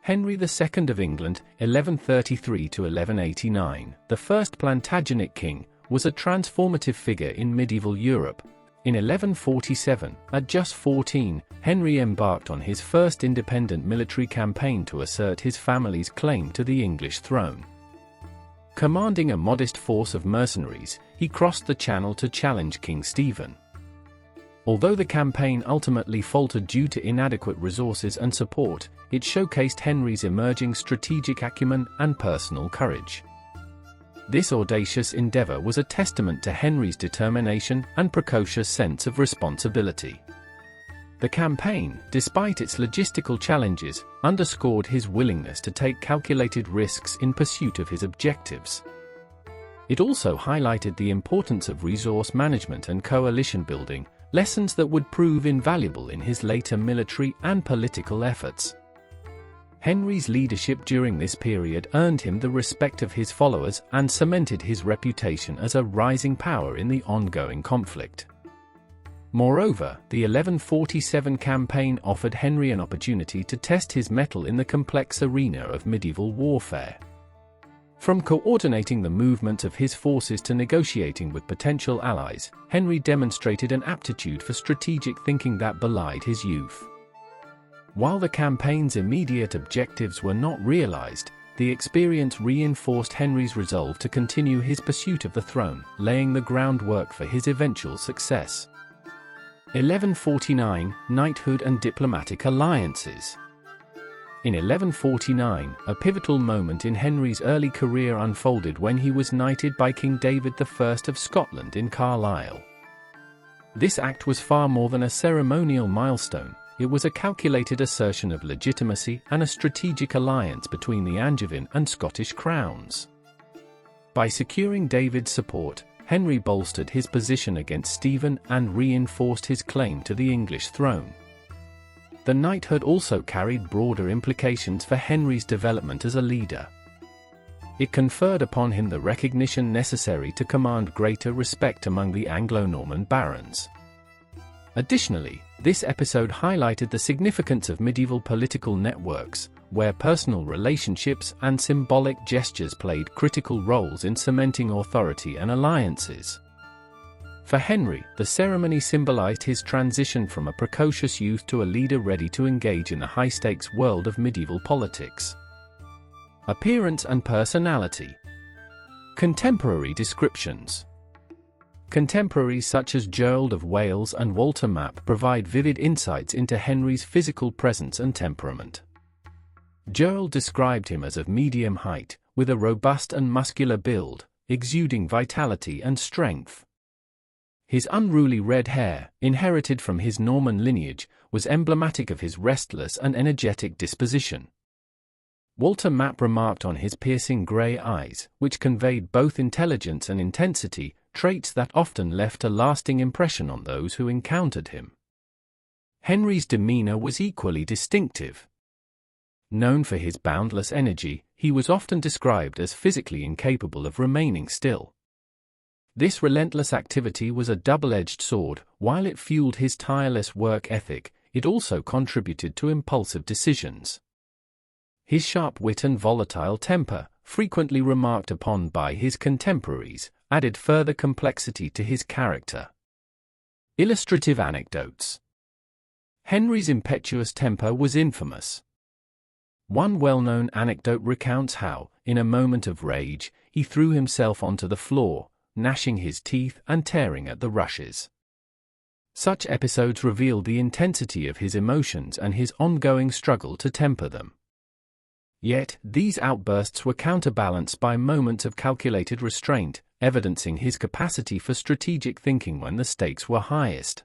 Henry II of England, 1133 to 1189, the first Plantagenet king, was a transformative figure in medieval Europe. In 1147, at just 14, Henry embarked on his first independent military campaign to assert his family's claim to the English throne. Commanding a modest force of mercenaries, he crossed the Channel to challenge King Stephen. Although the campaign ultimately faltered due to inadequate resources and support, it showcased Henry's emerging strategic acumen and personal courage. This audacious endeavor was a testament to Henry's determination and precocious sense of responsibility. The campaign, despite its logistical challenges, underscored his willingness to take calculated risks in pursuit of his objectives. It also highlighted the importance of resource management and coalition building, lessons that would prove invaluable in his later military and political efforts. Henry's leadership during this period earned him the respect of his followers and cemented his reputation as a rising power in the ongoing conflict. Moreover, the 1147 campaign offered Henry an opportunity to test his mettle in the complex arena of medieval warfare. From coordinating the movement of his forces to negotiating with potential allies, Henry demonstrated an aptitude for strategic thinking that belied his youth. While the campaign's immediate objectives were not realized, the experience reinforced Henry's resolve to continue his pursuit of the throne, laying the groundwork for his eventual success. 1149 – Knighthood and diplomatic alliances. In 1149, a pivotal moment in Henry's early career unfolded when he was knighted by King David I of Scotland in Carlisle. This act was far more than a ceremonial milestone. It was a calculated assertion of legitimacy and a strategic alliance between the Angevin and Scottish crowns. By securing David's support, Henry bolstered his position against Stephen and reinforced his claim to the English throne. The knighthood also carried broader implications for Henry's development as a leader. It conferred upon him the recognition necessary to command greater respect among the Anglo-Norman barons. Additionally, this episode highlighted the significance of medieval political networks, where personal relationships and symbolic gestures played critical roles in cementing authority and alliances. For Henry, the ceremony symbolized his transition from a precocious youth to a leader ready to engage in the high-stakes world of medieval politics. Appearance and personality. Contemporary descriptions. Contemporaries such as Gerald of Wales and Walter Map provide vivid insights into Henry's physical presence and temperament. Gerald described him as of medium height, with a robust and muscular build, exuding vitality and strength. His unruly red hair, inherited from his Norman lineage, was emblematic of his restless and energetic disposition. Walter Map remarked on his piercing grey eyes, which conveyed both intelligence and intensity, traits that often left a lasting impression on those who encountered him. Henry's demeanor was equally distinctive. Known for his boundless energy, he was often described as physically incapable of remaining still. This relentless activity was a double-edged sword. While it fueled his tireless work ethic, it also contributed to impulsive decisions. His sharp wit and volatile temper, frequently remarked upon by his contemporaries, added further complexity to his character. Illustrative anecdotes. Henry's impetuous temper was infamous. One well-known anecdote recounts how, in a moment of rage, he threw himself onto the floor, gnashing his teeth and tearing at the rushes. Such episodes revealed the intensity of his emotions and his ongoing struggle to temper them. Yet, these outbursts were counterbalanced by moments of calculated restraint, evidencing his capacity for strategic thinking when the stakes were highest.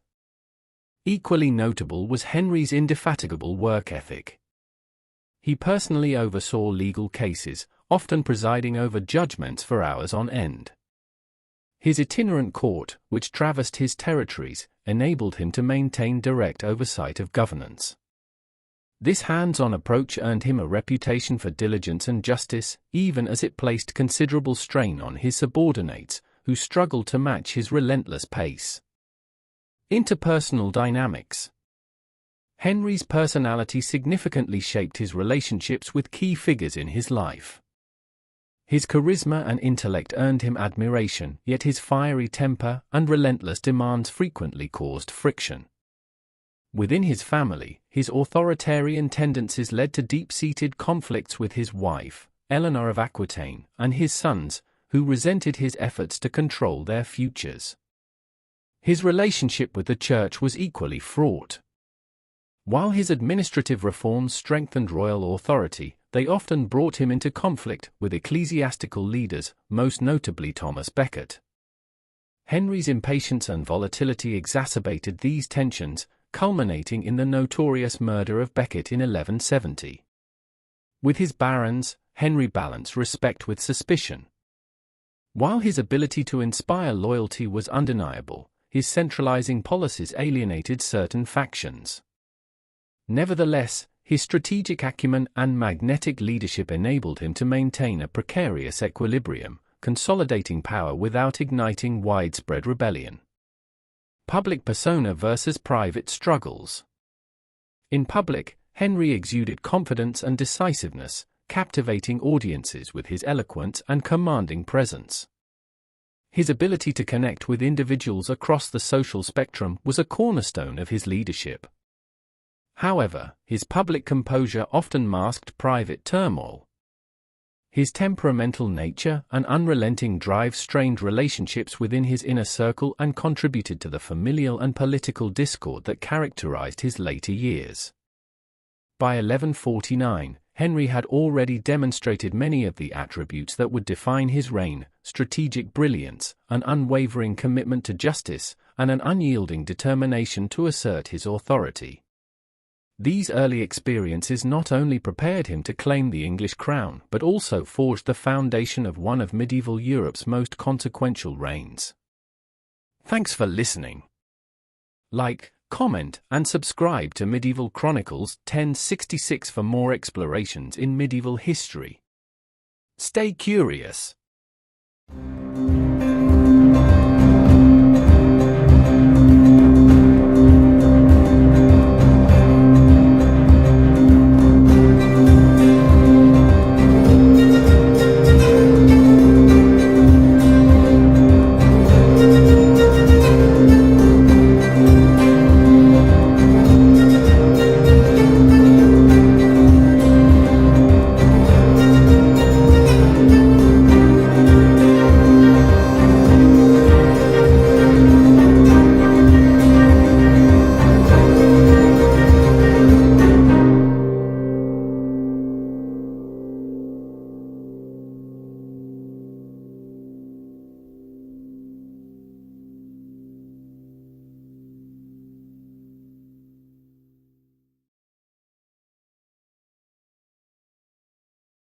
Equally notable was Henry's indefatigable work ethic. He personally oversaw legal cases, often presiding over judgments for hours on end. His itinerant court, which traversed his territories, enabled him to maintain direct oversight of governance. This hands-on approach earned him a reputation for diligence and justice, even as it placed considerable strain on his subordinates, who struggled to match his relentless pace. Interpersonal dynamics. Henry's personality significantly shaped his relationships with key figures in his life. His charisma and intellect earned him admiration, yet his fiery temper and relentless demands frequently caused friction. Within his family, his authoritarian tendencies led to deep-seated conflicts with his wife, Eleanor of Aquitaine, and his sons, who resented his efforts to control their futures. His relationship with the church was equally fraught. While his administrative reforms strengthened royal authority, they often brought him into conflict with ecclesiastical leaders, most notably Thomas Becket. Henry's impatience and volatility exacerbated these tensions, culminating in the notorious murder of Becket in 1170. With his barons, Henry balanced respect with suspicion. While his ability to inspire loyalty was undeniable, his centralizing policies alienated certain factions. Nevertheless, his strategic acumen and magnetic leadership enabled him to maintain a precarious equilibrium, consolidating power without igniting widespread rebellion. Public persona versus private struggles. In public, Henry exuded confidence and decisiveness, captivating audiences with his eloquent and commanding presence. His ability to connect with individuals across the social spectrum was a cornerstone of his leadership. However, his public composure often masked private turmoil. His temperamental nature and unrelenting drive strained relationships within his inner circle and contributed to the familial and political discord that characterized his later years. By 1149, Henry had already demonstrated many of the attributes that would define his reign: strategic brilliance, an unwavering commitment to justice, and an unyielding determination to assert his authority. These early experiences not only prepared him to claim the English crown but also forged the foundation of one of medieval Europe's most consequential reigns. Thanks for listening. Like, comment, and subscribe to Medieval Chronicles 1066 for more explorations in medieval history. Stay curious.